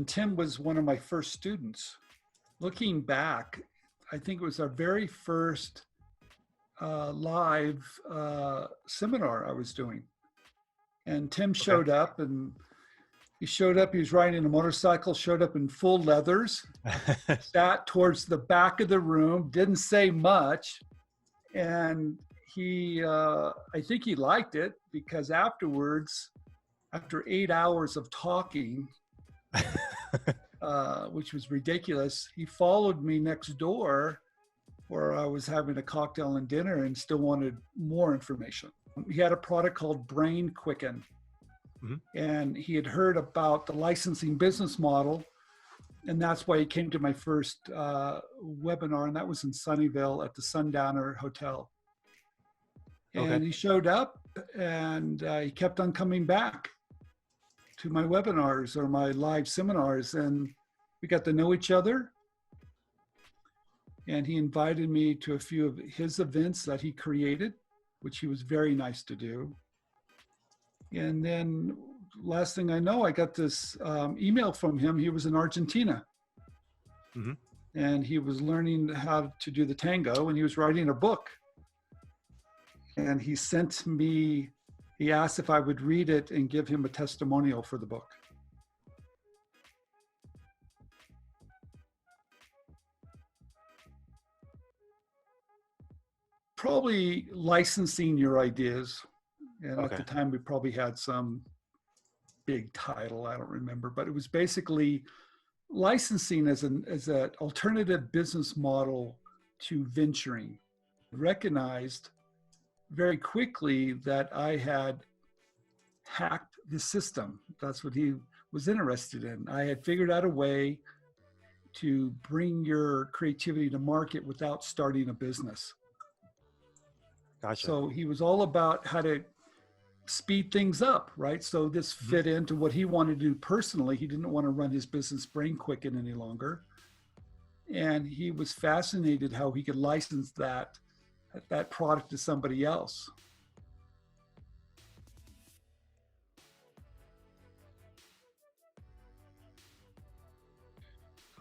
And Tim was one of my first students. Looking back, I think it was our very first live seminar I was doing. And Tim showed up, and he was riding a motorcycle, showed up in full leathers, sat towards the back of the room, didn't say much. And I think he liked it, because afterwards, after 8 hours of talking, which was ridiculous, he followed me next door where I was having a cocktail and dinner and still wanted more information. He had a product called Brain Quicken. And he had heard about the licensing business model. And that's why he came to my first webinar. And that was in Sunnyvale at the Sundowner Hotel. And he showed up, and he kept on coming back to my webinars or my live seminars. And we got to know each other. And he invited me to a few of his events that he created, which he was very nice to do. And then last thing I know, I got this email from him. He was in Argentina. And he was learning how to do the tango, and he was writing a book. And he asked if I would read it and give him a testimonial for the book. Probably licensing your ideas. And at the time, we probably had some big title, I don't remember, but it was basically licensing as an alternative business model to venturing. Recognized very quickly that I had hacked the system. That's what he was interested in. I had figured out a way to bring your creativity to market without starting a business. Gotcha. So he was all about how to speed things up, right? So this fit into what he wanted to do personally. He didn't want to run his business Brain Quicken any longer. And he was fascinated how he could license that product to somebody else.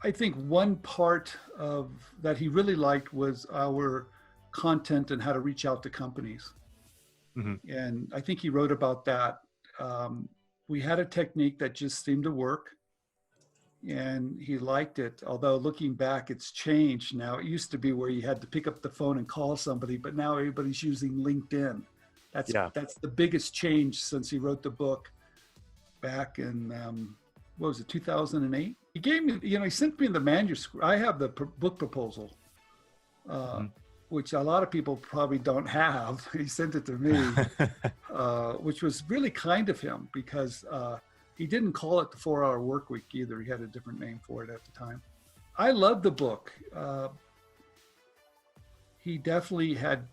I think one part of that he really liked was our content and how to reach out to companies. And I think he wrote about that. We had a technique that just seemed to work, and he liked it. Although looking back, it's changed now. It used to be where you had to pick up the phone and call somebody, but now everybody's using LinkedIn. That's the biggest change since he wrote the book back in, 2008? He gave me, he sent me the manuscript. I have the book proposal, which a lot of people probably don't have. He sent it to me, which was really kind of him, because he didn't call it the 4-Hour Workweek either. He had a different name for it at the time. I love the book. He definitely had,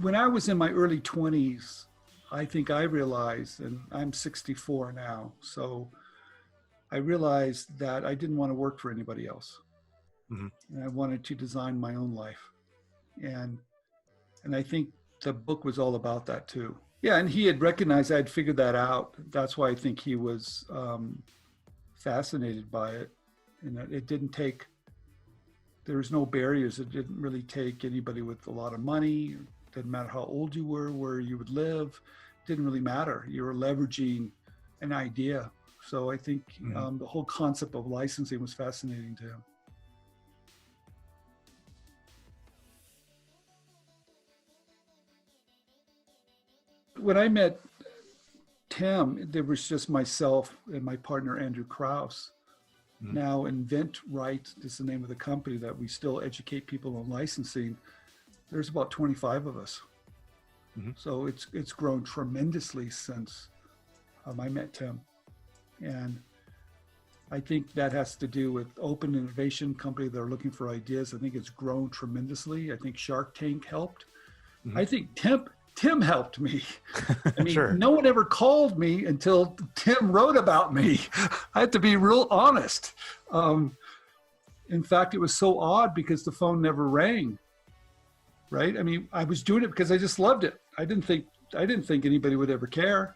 when I was in my early 20s, I think I realized, and I'm 64 now, so I realized that I didn't want to work for anybody else. And I wanted to design my own life. And I think the book was all about that too. Yeah, and he had recognized I had figured that out. That's why I think he was fascinated by it. And it didn't take, there was no barriers. It didn't really take anybody with a lot of money. It didn't matter how old you were, where you would live. It didn't really matter. You were leveraging an idea. So I think the whole concept of licensing was fascinating to him. When I met Tim, there was just myself and my partner, Andrew Krause. Now inventRight is the name of the company that we still educate people on licensing. There's about 25 of us. So it's grown tremendously since I met Tim. And I think that has to do with open innovation company that are looking for ideas. I think it's grown tremendously. I think Shark Tank helped. I think Tim helped me. I mean, no one ever called me until Tim wrote about me. I had to be real honest. In fact, it was so odd because the phone never rang, right? I mean, I was doing it because I just loved it. I didn't think anybody would ever care.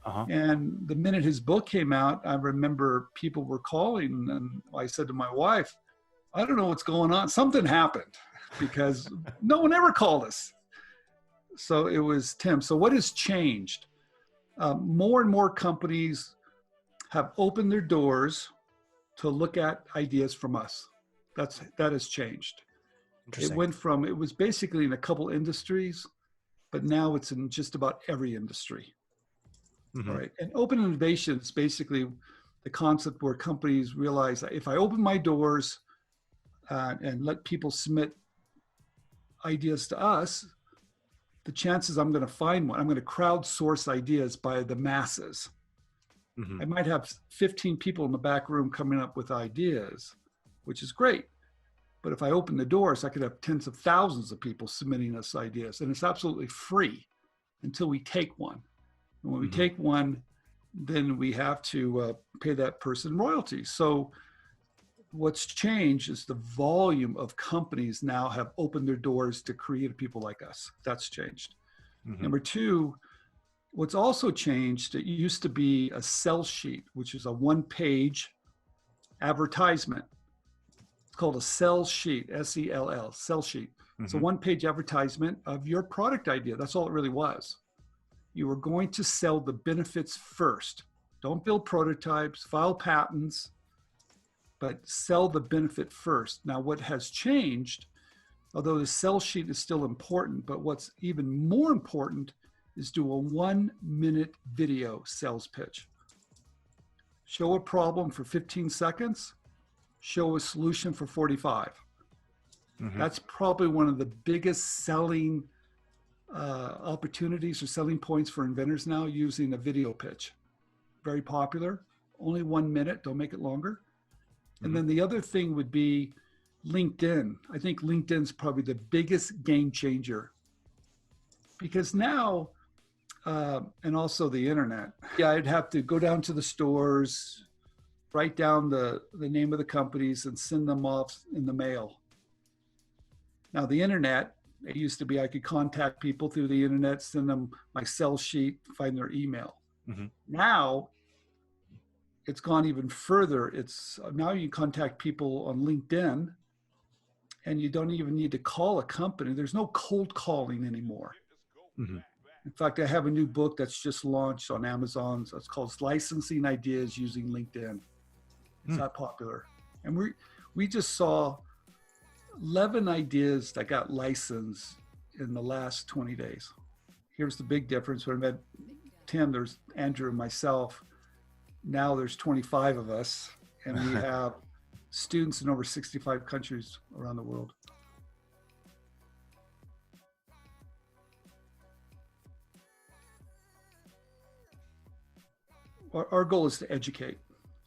Uh-huh. And the minute his book came out, I remember people were calling, and I said to my wife, I don't know what's going on. Something happened because no one ever called us. So it was Tim. So what has changed? More and more companies have opened their doors to look at ideas from us. That has changed. It went from, it was basically in a couple industries, but now it's in just about every industry. All right. And open innovation is basically the concept where companies realize that if I open my doors and let people submit ideas to us, the chances I'm going to find one, I'm going to crowdsource ideas by the masses. I might have 15 people in the back room coming up with ideas, which is great. But if I open the doors, I could have tens of thousands of people submitting us ideas, and it's absolutely free until we take one. And when we take one, then we have to pay that person royalties. So what's changed is the volume of companies now have opened their doors to creative people like us. That's changed. Number two, what's also changed, it used to be a sell sheet, which is a one-page advertisement. It's called a sell sheet, S-E-L-L, sell sheet. It's a one-page advertisement of your product idea. That's all it really was. You were going to sell the benefits first. Don't build prototypes, file patents, but sell the benefit first. Now, what has changed, although the sell sheet is still important, but what's even more important is do a 1-minute video sales pitch. Show a problem for 15 seconds, show a solution for 45. That's probably one of the biggest selling opportunities or selling points for inventors now, using a video pitch. Very popular, only 1 minute, don't make it longer. And then the other thing would be LinkedIn. I think LinkedIn's probably the biggest game changer, because now, and also the internet. Yeah, I'd have to go down to the stores, write down the name of the companies and send them off in the mail. Now the internet, it used to be I could contact people through the internet, send them my sell sheet, find their email. Now it's gone even further. It's now you contact people on LinkedIn and you don't even need to call a company. There's no cold calling anymore. In fact, I have a new book that's just launched on Amazon. It's called Licensing Ideas Using LinkedIn. It's that popular. And we just saw 11 ideas that got licensed in the last 20 days. Here's the big difference. When I met Tim, there's Andrew and myself. Now there's 25 of us, and we have students in over 65 countries around the world. Our goal is to educate.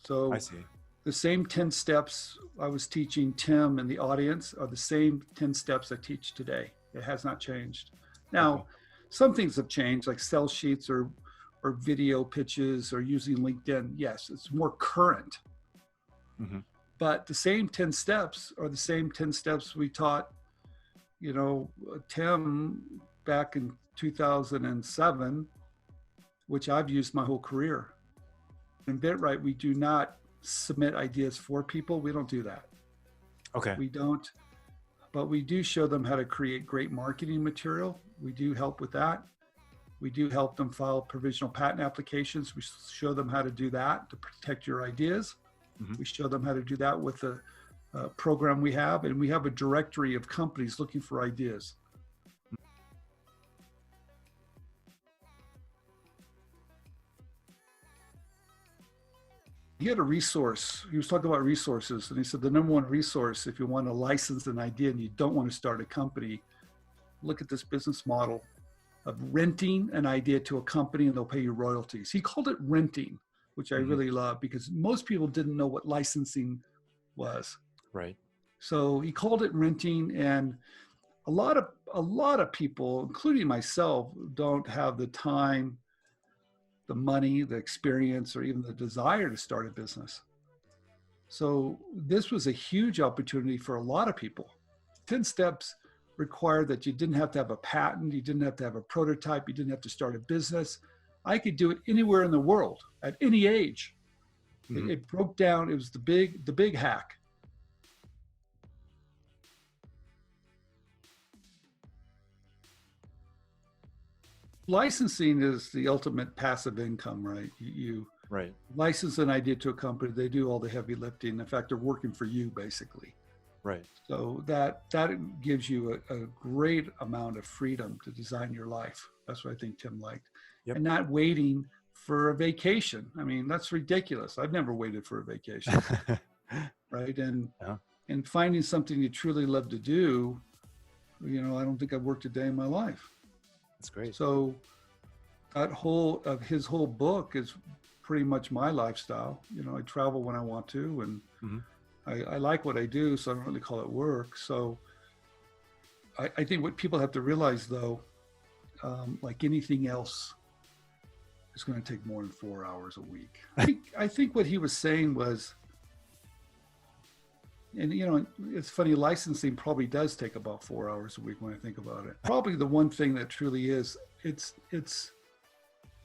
So I see. The same 10 steps I was teaching Tim and the audience are the same 10 steps I teach today. It has not changed. Now, some things have changed, like sell sheets or video pitches or using LinkedIn. Yes, it's more current. But the same 10 steps are the same 10 steps we taught, Tim back in 2007, which I've used my whole career. In inventRight, we do not submit ideas for people. We don't do that. Okay. We don't, but we do show them how to create great marketing material. We do help with that. We do help them file provisional patent applications. We show them how to do that to protect your ideas. We show them how to do that with the program we have, and we have a directory of companies looking for ideas. He had a resource. He was talking about resources, and he said the number one resource if you want to license an idea and you don't want to start a company, look at this business model of renting an idea to a company and they'll pay you royalties. He called it renting, which I really love, because most people didn't know what licensing was. Right. So he called it renting, and a lot of people, including myself, don't have the time, the money, the experience, or even the desire to start a business. So this was a huge opportunity for a lot of people. 10 steps required that you didn't have to have a patent, you didn't have to have a prototype, you didn't have to start a business. I could do it anywhere in the world at any age. Mhm. It broke down. It was the big hack. Licensing is the ultimate passive income, right? You Right. license an idea to a company, they do all the heavy lifting. In fact, they're working for you basically. Right. So that gives you a great amount of freedom to design your life. That's what I think Tim liked. Yep. And not waiting for a vacation. I mean, that's ridiculous. I've never waited for a vacation, right? Yeah. And finding something you truly love to do, I don't think I've worked a day in my life. That's great. So his whole book is pretty much my lifestyle. I travel when I want to, and Mhm. I like what I do, so I don't really call it work. So I think what people have to realize, though, like anything else, is going to take more than 4 hours a week. I think what he was saying was, and it's funny, licensing probably does take about 4 hours a week when I think about it. Probably the one thing that truly is, it's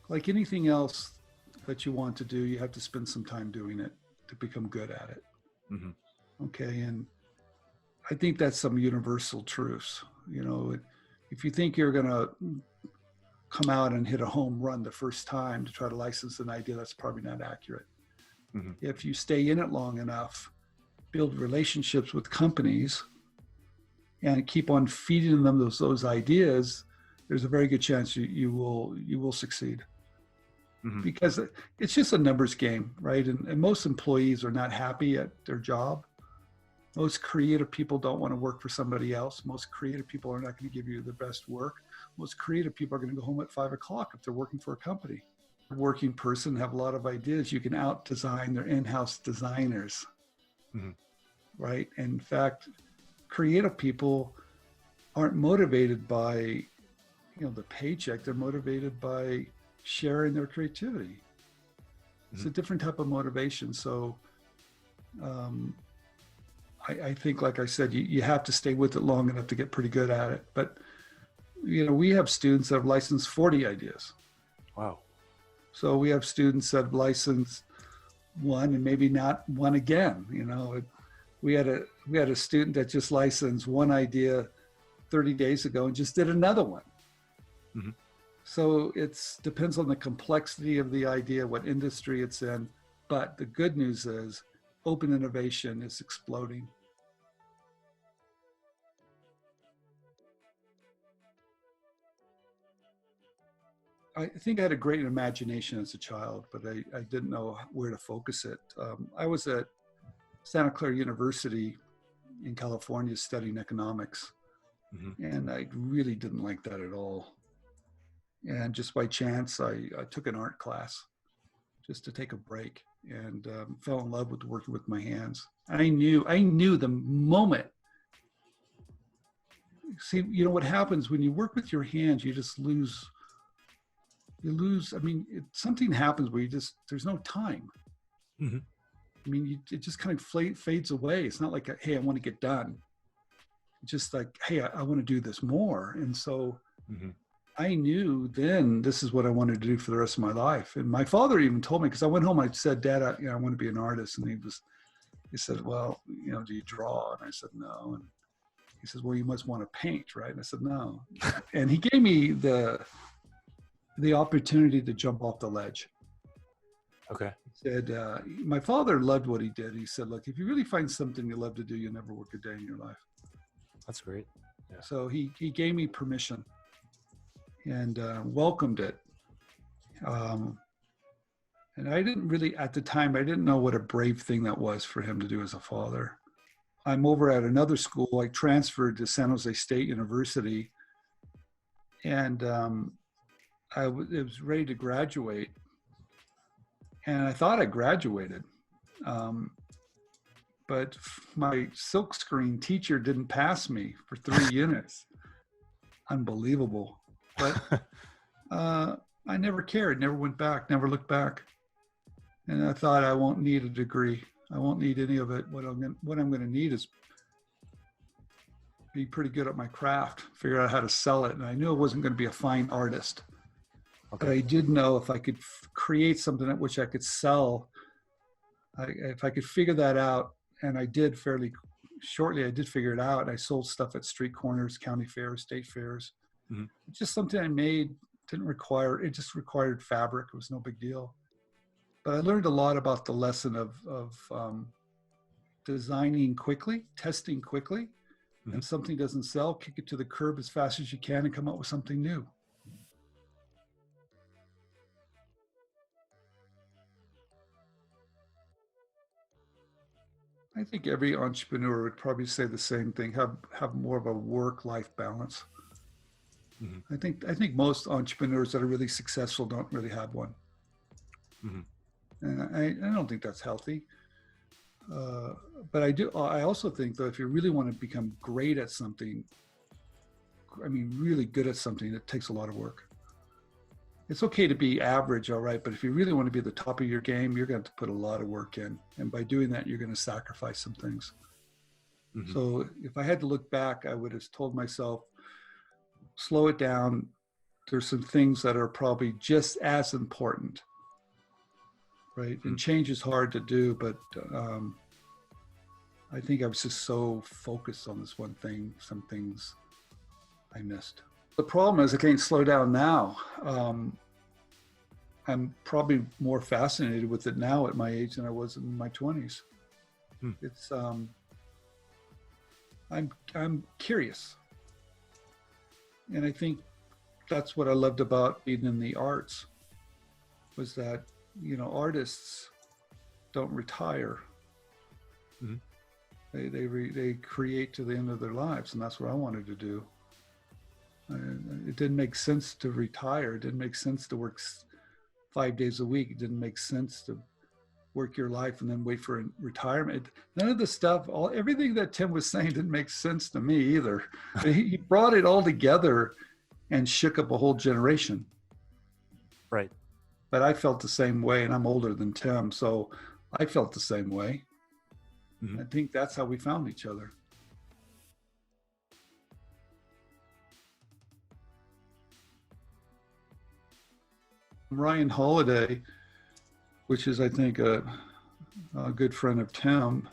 like anything else that you want to do, you have to spend some time doing it to become good at it. Mhm. Okay. And I think that's some universal truths. If you think you're going to come out and hit a home run the first time to try to license an idea, that's probably not accurate. Mhm. If you stay in it long enough, build relationships with companies, and keep on feeding them those ideas, there's a very good chance you will succeed. Mhm. Because it's just a numbers game, right? And most employees are not happy at their job. Most creative people don't want to work for somebody else. Most creative people are not going to give you the best work. Most creative people are going to go home at 5 o'clock if they're working for a company. A working person have a lot of ideas. You can out-design their in-house designers, Mhm. right? And in fact, creative people aren't motivated by, the paycheck. They're motivated by sharing their creativity. It's a different type of motivation. So I think, like I said, you have to stay with it long enough to get pretty good at it. But, we have students that have licensed 40 ideas. Wow. So we have students that have licensed one and maybe not one again. We had a student that just licensed one idea 30 days ago and just did another one. Mhm. So it depends on the complexity of the idea, what industry it's in. But the good news is open innovation is exploding. I think I had a great imagination as a child, but I didn't know where to focus it. I was at Santa Clara University in California studying economics, Mhm. and I really didn't like that at all. And just by chance, I took an art class just to take a break, and fell in love with working with my hands. I knew the moment. See, what happens when you work with your hands, you just lose. You lose. I mean, something happens where there's no time. Mhm. I mean, it just kind of fades away. It's not like, hey, I want to get done. It's just like, hey, I want to do this more. And so Mhm. I knew then this is what I wanted to do for the rest of my life. And my father even told me, because I went home, I said, Dad, I want to be an artist. And he said, well, do you draw? And I said, no. And he says, well, you must want to paint, right? And I said, no. And he gave me the opportunity to jump off the ledge. Okay. He said, my father loved what he did. He said, look, if you really find something you love to do, you'll never work a day in your life. That's great. Yeah. So he gave me permission and welcomed it. And I didn't really, at the time, I didn't know what a brave thing that was for him to do as a father. I'm over at another school. I transferred to San Jose State University, and I was ready to graduate. And I thought I graduated. But my silkscreen teacher didn't pass me for 3 units. Unbelievable. But I never cared, never went back, never looked back. And I thought, I won't need a degree. I won't need any of it. What I'm going to need is be pretty good at my craft, figure out how to sell it. And I knew I wasn't going to be a fine artist. But Okay. I did know if I could create something at which I could sell, if I could figure that out, and I did fairly shortly, I did figure it out. I sold stuff at street corners, county fairs, state fairs. Hmm. It's just something I made, didn't require, it just required fabric. It was no big deal. But I learned a lot about the lesson of designing quickly, testing quickly, Hmm. and something doesn't sell, kick it to the curb as fast as you can and come up with something new. I think every entrepreneur would probably say the same thing, have more of a work-life balance. Hmm. I think most entrepreneurs that are really successful don't really have one. Hmm. And I don't think that's healthy. But I also think that if you really want to become great at something, I mean, really good at something, it takes a lot of work. It's okay to be average, all right, but if you really want to be at the top of your game, you're going to have to put a lot of work in. And by doing that, you're going to sacrifice some things. Hmm. So if I had to look back, I would have told myself, slow it down. There's some things that are probably just as important, right? And change is hard to do, but I think I was just so focused on this one thing, some things I missed. The problem is I can't slow down now. I'm probably more fascinated with it now at my age than I was in my 20s. It's I'm curious, and I think that's what I loved about being in the arts, was that, you know, artists don't retire. Mm-hmm. They create to the end of their lives, and that's what I wanted to do. It didn't make sense to retire. It didn't make sense to work 5 days a week. It didn't make sense to work your life and then wait for retirement. None of the stuff, everything that Tim was saying didn't make sense to me either. He brought it all together and shook up a whole generation. Right. But I felt the same way, and I'm older than Tim, so I felt the same way. Mm-hmm. I think that's how we found each other. Ryan Holiday, which is, I think, a good friend of Tim,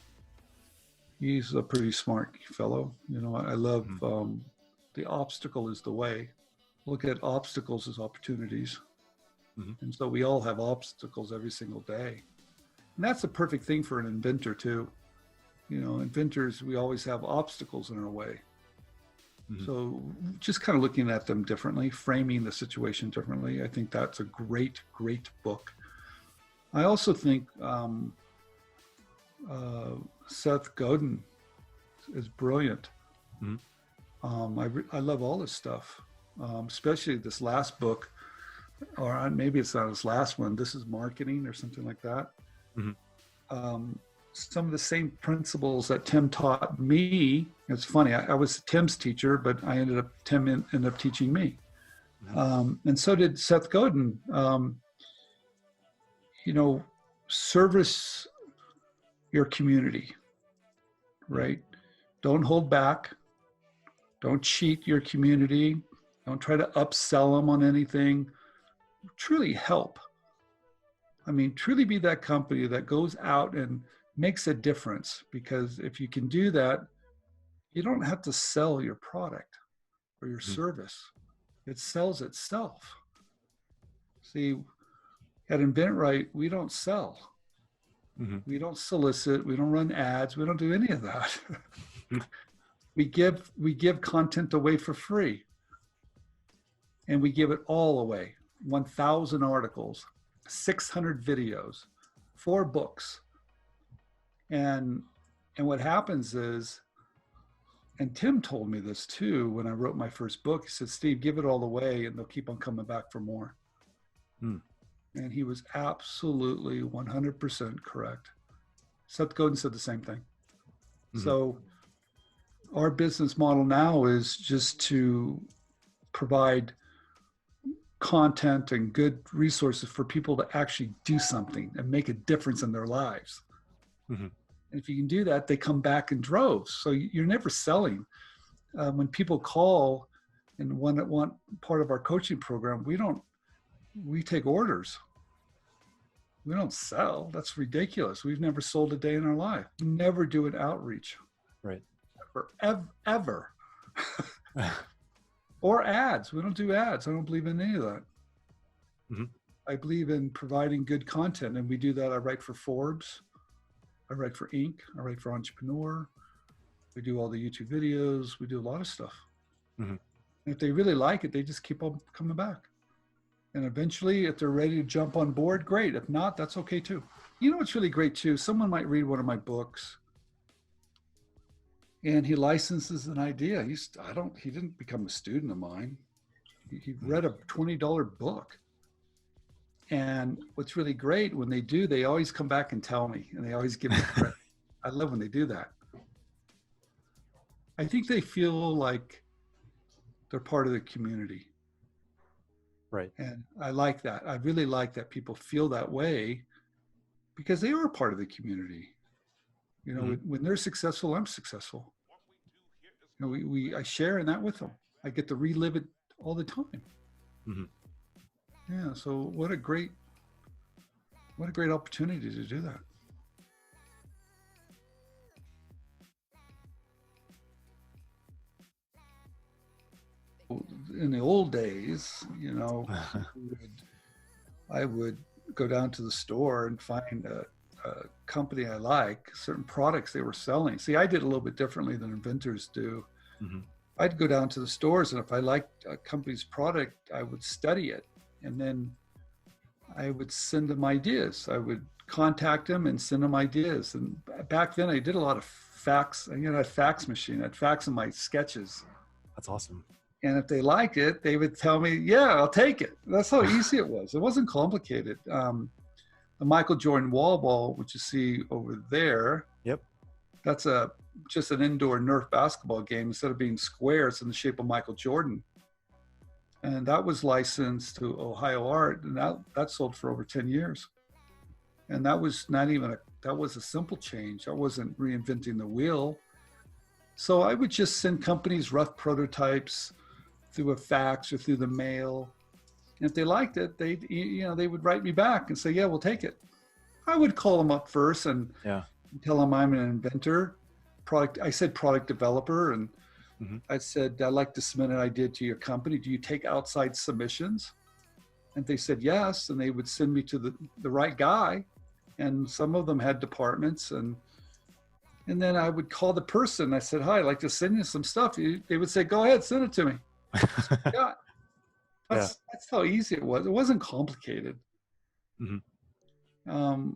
he's a pretty smart fellow. You know, I love the obstacle is the way. Look at obstacles as opportunities. Mm-hmm. And so we all have obstacles every single day. And that's a perfect thing for an inventor too. You know, inventors, we always have obstacles in our way. Mm-hmm. So just kind of looking at them differently, framing the situation differently, I think that's a great, great book. I also think Seth Godin is brilliant. Mm-hmm. I love all this stuff, especially this last book, or maybe it's not his last one. This is Marketing or something like that. Mm-hmm. Some of the same principles that Tim taught me. It's funny, I was Tim's teacher, but Tim ended up teaching me. Mm-hmm. And so did Seth Godin. You know, service your community, right? Don't hold back. Don't cheat your community. Don't try to upsell them on anything. Truly help. I mean, truly be that company that goes out and makes a difference, because if you can do that, you don't have to sell your product or your service. It sells itself. See, at inventRight, we don't sell. Mm-hmm. We don't solicit. We don't run ads. We don't do any of that. We give content away for free. And we give it all away. 1,000 articles, 600 videos, 4 books. And what happens is, and Tim told me this too when I wrote my first book, he said, Steve, give it all away and they'll keep on coming back for more. And he was absolutely 100% correct. Seth Godin said the same thing. Mm-hmm. So our business model now is just to provide content and good resources for people to actually do something and make a difference in their lives. Mm-hmm. And if you can do that, they come back in droves. So you're never selling. When people call and want part of our coaching program, we don't we take orders. We don't sell. That's ridiculous. We've never sold a day in our life. We never do an outreach. Right. Ever. Or ads. We don't do ads. I don't believe in any of that. Mm-hmm. I believe in providing good content, and we do that. I write for Forbes. I write for Inc. I write for Entrepreneur. We do all the YouTube videos. We do a lot of stuff. Mm-hmm. If they really like it, they just keep on coming back. And eventually, if they're ready to jump on board, great. If not, that's okay too. You know what's really great too? Someone might read one of my books and he licenses an idea. He didn't become a student of mine. He read a $20 book. And what's really great when they do, they always come back and tell me, and they always give me credit. I love when they do that. I think they feel like they're part of the community. Right. And I like that. I really like that people feel that way because they are part of the community. You know, Mm-hmm. when they're successful, I'm successful. You know, I share in that with them. I get to relive it all the time. Mm-hmm. Yeah. So what a great opportunity to do that. In the old days, you know, I would go down to the store and find a company I like, certain products they were selling. See, I did a little bit differently than inventors do. Mm-hmm. I'd go down to the stores, and if I liked a company's product, I would study it, and then I would send them ideas. I would contact them and send them ideas. And back then, I did a lot of fax. You know, I had a fax machine. I'd fax them my sketches. That's awesome. And if they liked it, they would tell me, yeah, I'll take it. That's how easy it was. It wasn't complicated. The Michael Jordan wall ball, which you see over there, Yep. that's just an indoor Nerf basketball game. Instead of being square, it's in the shape of Michael Jordan. And that was licensed to Ohio Art, and that sold for over 10 years. And that was that was a simple change. I wasn't reinventing the wheel. So I would just send companies rough prototypes through a fax or through the mail. And if they liked it, they would write me back and say, yeah, we'll take it. I would call them up first and tell them I'm an inventor, I said product developer. And mm-hmm. I said, I'd like to submit an idea to your company. Do you take outside submissions? And they said, yes. And they would send me to the right guy. And some of them had departments. And then I would call the person. I said, hi, I'd like to send you some stuff. They would say, go ahead, send it to me. Yeah. That's how easy it was. It wasn't complicated. Mm-hmm.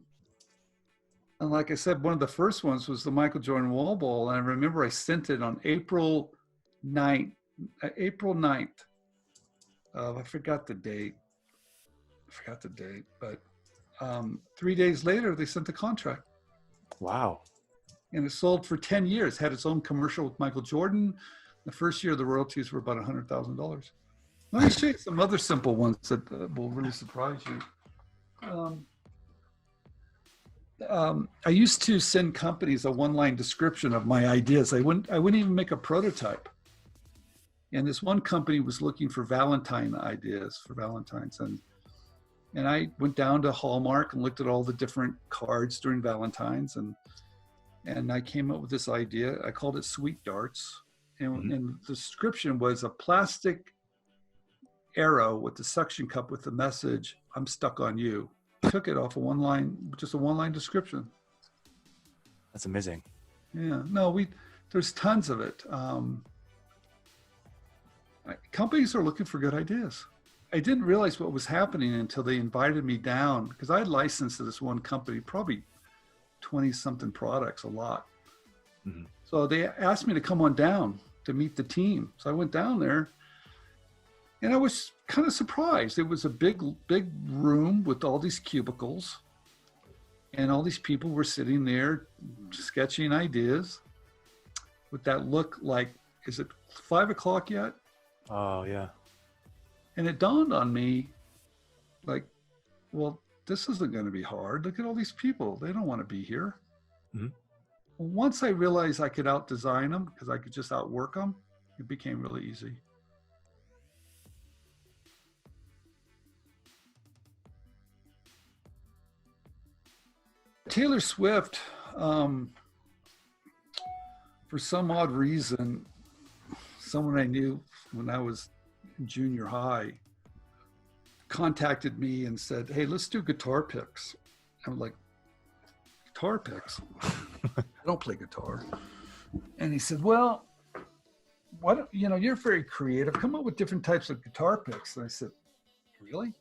And like I said, one of the first ones was the Michael Jordan wall ball. And I remember I sent it on April 9th. I forgot the date. But 3 days later, they sent the contract. Wow. And it sold for 10 years, had its own commercial with Michael Jordan. The first year, the royalties were about $100,000. Let me show you some other simple ones that will really surprise you. I used to send companies a one-line description of my ideas. I wouldn't even make a prototype. And this one company was looking for Valentine ideas for Valentine's. And I went down to Hallmark and looked at all the different cards during Valentine's. And I came up with this idea. I called it Sweet Darts. And the description was a plastic arrow with the suction cup with the message, I'm stuck on you. Took it off just a one-line description. That's amazing. Yeah, no, there's tons of it. Companies are looking for good ideas. I didn't realize what was happening until they invited me down, because I had licensed to this one company, probably 20 something products, a lot. Mm-hmm. So they asked me to come on down to meet the team. So I went down there and I was kind of surprised. It was a big room with all these cubicles and all these people were sitting there sketching ideas with that look like, is it 5 o'clock yet? Oh, yeah. And it dawned on me like, well, this isn't going to be hard. Look at all these people. They don't want to be here. Mm-hmm. Once I realized I could out-design them because I could just outwork them, it became really easy. Taylor Swift, for some odd reason, someone I knew when I was in junior high contacted me and said, "Hey, let's do guitar picks." I'm like, "Guitar picks? I don't play guitar." And he said, "Well, why don't you're very creative. Come up with different types of guitar picks." And I said, "Really?"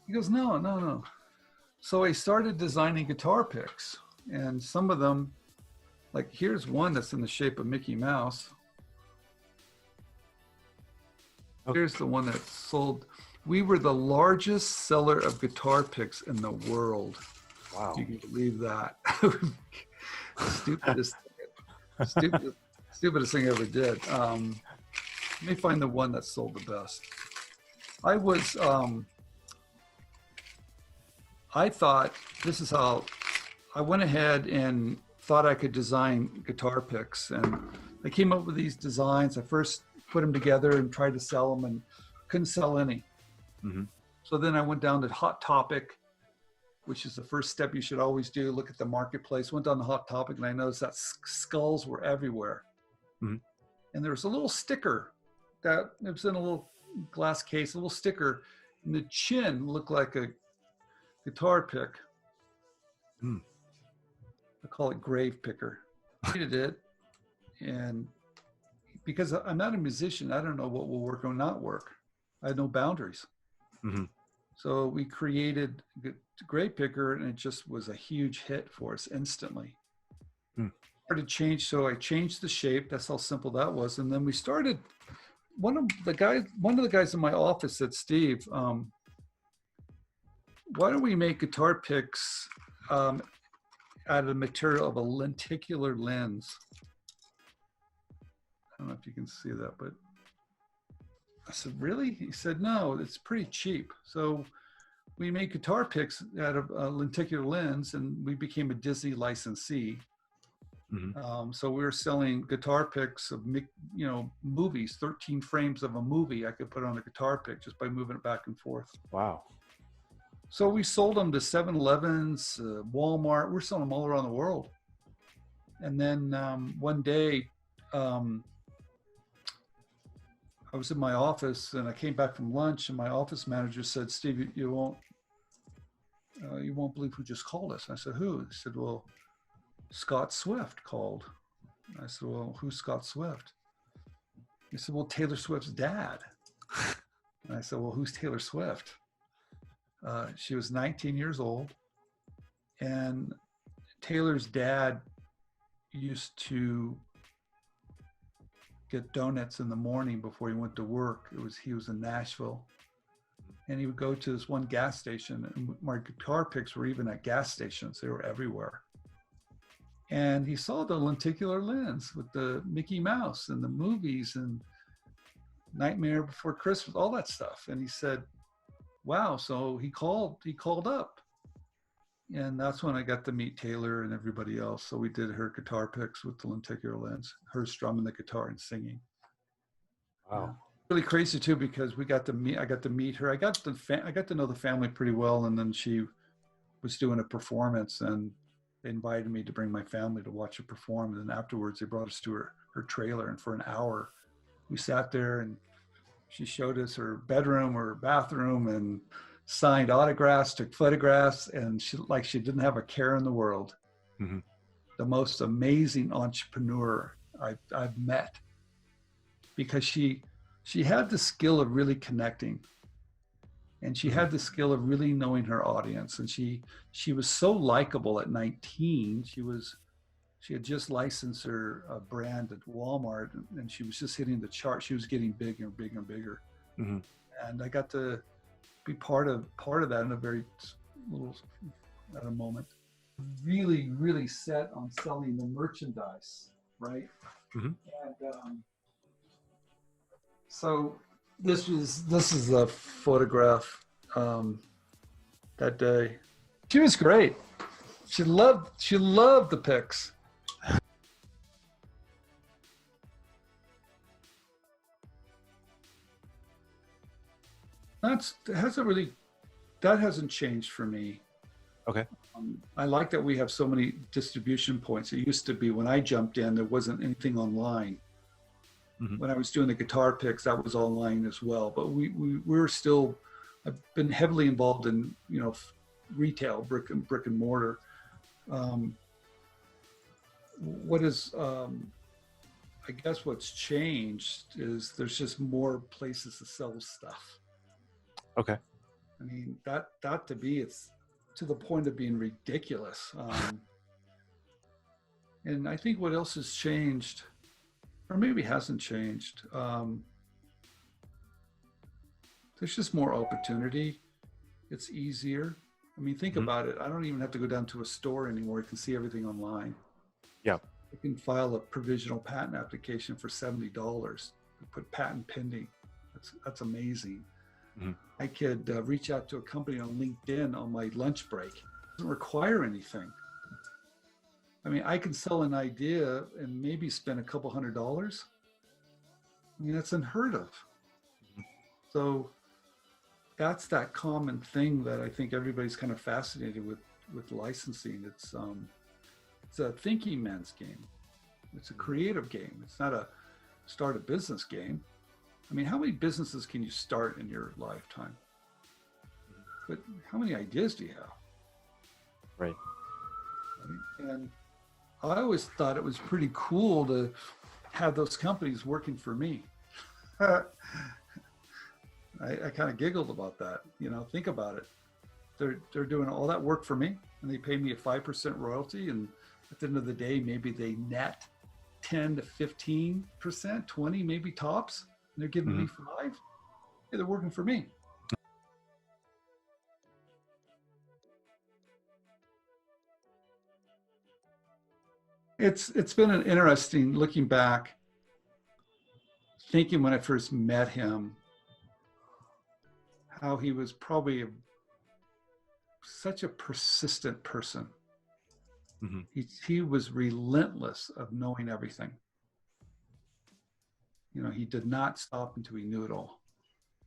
He goes, No. So I started designing guitar picks, and some of them, like here's one that's in the shape of Mickey Mouse. Okay. Here's the one that sold. We were the largest seller of guitar picks in the world. Wow. You can believe that. Stupidest thing I ever did. Let me find the one that sold the best. I thought this is how I went ahead and thought I could design guitar picks, and I came up with these designs. I first put them together and tried to sell them and couldn't sell any. Mm-hmm. So then I went down to Hot Topic, which is the first step you should always do. Look at the marketplace. Went down to Hot Topic and I noticed that skulls were everywhere. Mm-hmm. And there was a little sticker that it was in a little glass case, a little sticker, and the chin looked like a guitar pick. I call it grave picker. I did it, and because I'm not a musician, I don't know what will work or not work. I had no boundaries. Mm-hmm. So we created grave picker, and it just was a huge hit for us instantly. So I changed the shape. That's how simple that was. And then we started. One of the guys in my office said, "Steve, why don't we make guitar picks out of the material of a lenticular lens?" I don't know if you can see that, but I said, "Really?" He said, "No, it's pretty cheap." So we made guitar picks out of a lenticular lens, and we became a Disney licensee. Mm-hmm. So we were selling guitar picks of, movies, 13 frames of a movie I could put on a guitar pick just by moving it back and forth. Wow. So we sold them to 7-Elevens, Walmart. We're selling them all around the world. And then one day, I was in my office and I came back from lunch, and my office manager said, "Steve, you won't believe who just called us." I said, "Who?" He said, "Well, Scott Swift called." I said, "Well, who's Scott Swift?" He said, "Well, Taylor Swift's dad." And I said, "Well, who's Taylor Swift?" She was 19 years old, and Taylor's dad used to get donuts in the morning before he went to work. He was in Nashville, and he would go to this one gas station, and my guitar picks were even at gas stations. They were everywhere. And he saw the lenticular lens with the Mickey Mouse and the movies and Nightmare Before Christmas, all that stuff. And he said, "Wow." So he called up. And that's when I got to meet Taylor and everybody else. So we did her guitar picks with the lenticular lens, her strumming the guitar and singing. Wow. Yeah. Really crazy too, because I got to meet her. I got to know the family pretty well. And then she was doing a performance, and they invited me to bring my family to watch her perform. And then afterwards they brought us to her trailer, and for an hour we sat there, and she showed us her bedroom or bathroom and signed autographs, took photographs, and she didn't have a care in the world. Mm-hmm. The most amazing entrepreneur I've met, because she had the skill of really connecting, and she had the skill of really knowing her audience, and she was so likable at 19. She had just licensed her brand at Walmart, and she was just hitting the chart. She was getting bigger and bigger and bigger. Mm-hmm. And I got to be part of that in a very little at a moment. Really, really set on selling the merchandise, right? Mm-hmm. And so this is a photograph that day. She was great. She loved the pics. That hasn't changed for me. Okay. I like that we have so many distribution points. It used to be when I jumped in, there wasn't anything online. Hmm. When I was doing the guitar picks, that was online as well. But we're still, I've been heavily involved in, retail, brick and mortar. Um, what is, I guess what's changed is there's just more places to sell stuff. Okay. I mean, that to me, it's to the point of being ridiculous. And I think what else has changed, or maybe hasn't changed, there's just more opportunity. It's easier. I mean, think Hmm. about it. I don't even have to go down to a store anymore. I can see everything online. Yeah. I can file a provisional patent application for $70 to put patent pending. That's amazing. Hmm. I could reach out to a company on LinkedIn on my lunch break. It doesn't require anything. I mean, I can sell an idea and maybe spend a couple $100. I mean, that's unheard of. So that's that common thing that I think everybody's kind of fascinated with licensing. It's a thinking man's game. It's a creative game. It's not a start a business game. I mean, how many businesses can you start in your lifetime? But how many ideas do you have? Right. And I always thought it was pretty cool to have those companies working for me. I kind of giggled about that. Think about it. They're doing all that work for me, and they pay me a 5% royalty, and at the end of the day, maybe they net 10 to 15%, 20 maybe tops, and they're giving me 5. Hey, they're working for me. It's been an interesting looking back, thinking when I first met him, how he was probably such a persistent person. Hmm. He was relentless of knowing everything. He did not stop until he knew it all.